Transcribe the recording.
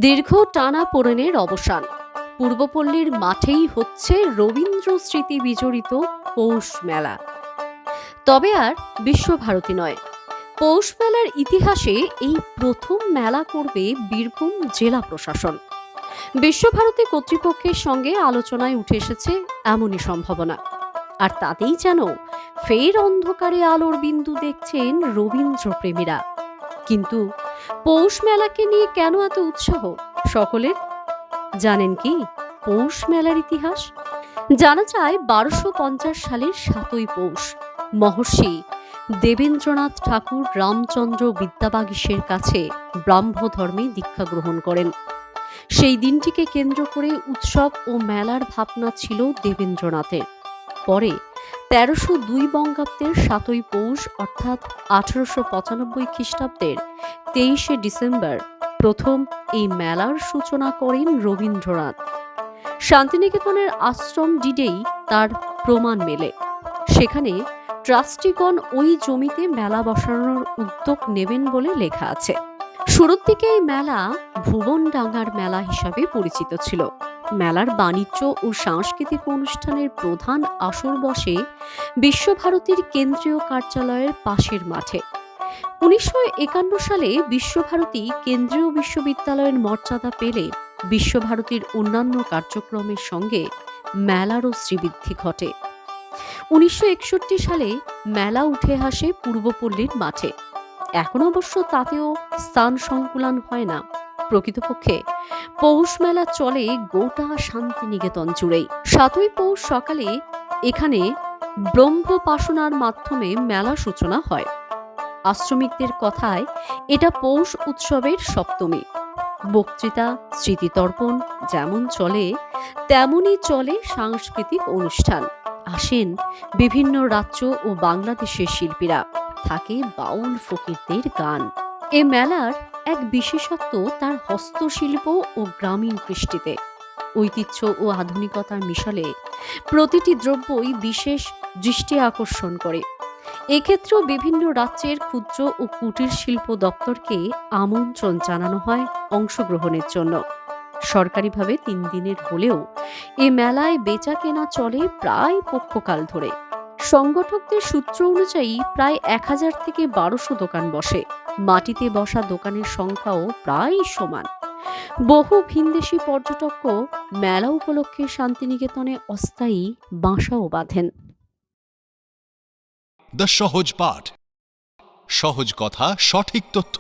দীর্ঘ টানাপোড়েনের অবসান। পূর্বপল্লীর মাঠেই হচ্ছে রবীন্দ্র স্মৃতি বিজড়িত পৌষ মেলা। তবে আর বিশ্বভারতী নয়, পৌষ মেলার ইতিহাসে এই প্রথম মেলা করবে বীরভূম জেলা প্রশাসন। বিশ্বভারতী কর্তৃপক্ষের সঙ্গে আলোচনায় উঠে এসেছে এমনই সম্ভাবনা। আর তাতেই যেন ফের অন্ধকারে আলোর বিন্দু দেখছেন রবীন্দ্র প্রেমীরা। কিন্তু পৌষ মেলাকে নিয়ে কেন এত উৎসাহ সকলের? জানেন কি পৌষ মেলার ইতিহাস? জানা যায় 1250 সালের 7ই পৌষ মহর্ষি দেবেন্দ্রনাথ ঠাকুর রামচন্দ্র বিদ্যাবাগীশের কাছে ব্রাহ্ম ধর্মে দীক্ষা গ্রহণ করেন। সেই দিনটিকে কেন্দ্র করে উৎসব ও মেলার ভাবনা ছিল দেবেন্দ্রনাথের। পরে 1302 বঙ্গাব্দের 7ই পৌষ অর্থাৎ 1895 খ্রিস্টাব্দের 23শে ডিসেম্বর প্রথম এই মেলার সূচনা করেন রবীন্দ্রনাথ। শান্তিনিকেতনের আশ্রম ডিডেই তার প্রমাণ মেলে। সেখানে ট্রাস্টিগণ ওই জমিতে মেলা বসানোর উদ্যোগ নেবেন বলে লেখা আছে। শুরুর দিকে এই মেলা ভুবনডাঙ্গার মেলা হিসাবে পরিচিত ছিল। মেলার বাণিজ্য ও সাংস্কৃতিক অনুষ্ঠানের প্রধান আসর বসে বিশ্বভারতীর কেন্দ্রীয় কার্যালয়ের পাশের মাঠে। 1951 সালে বিশ্বভারতী কেন্দ্রীয় বিশ্ববিদ্যালয়ের মর্যাদা পেলে বিশ্বভারতীর অন্যান্য কার্যক্রমের সঙ্গে মেলারও শ্রীবৃদ্ধি ঘটে। 1961 সালে মেলা উঠে আসে পূর্বপল্লীর মাঠে। এখন অবশ্য তাতেও স্থান সংকুলান হয় না। প্রকৃতপক্ষে পৌষ মেলা চলে গোটা শান্তিনিকেতন জুড়েই। 7ই পৌষ সকালে এখানে ব্রহ্মোপাসনার মাধ্যমে মেলা সূচনা হয়। আশ্রমিকদের কথায় এটা পৌষ উৎসবের সপ্তমী। বক্তৃতা, স্মৃতিতর্পণ যেমন চলে তেমনই চলে সাংস্কৃতিক অনুষ্ঠান। আসেন বিভিন্ন রাজ্য ও বাংলাদেশের শিল্পীরা, থাকে বাউল ফকিরদের গান। এ মেলার এক বিশেষত্ব তার হস্তশিল্প ও গ্রামীণ কৃষ্টিতে। ঐতিহ্য ও আধুনিকতার মিশলে প্রতিটি দ্রব্যই বিশেষ দৃষ্টি আকর্ষণ করে। এক্ষেত্রেও বিভিন্ন রাজ্যের ক্ষুদ্র ও কুটির শিল্প দপ্তরকে আমন্ত্রণ জানানো হয় অংশগ্রহণের জন্য। সরকারিভাবে 3 দিনের হলেও এ মেলায় বেচা কেনা চলে প্রায় পক্ষকাল ধরে। সংগঠকদের সূত্র অনুযায়ী প্রায় 1000 থেকে 1200 দোকান বসে। মাটিতে বসা দোকানের সংখ্যাও প্রায় সমান। বহু ভিনদেশি পর্যটকও মেলা উপলক্ষে শান্তিনিকেতনে অস্থায়ী বাসাও বাঁধেন। দ্য সহজ পাঠ, সহজ কথা, সঠিক তথ্য।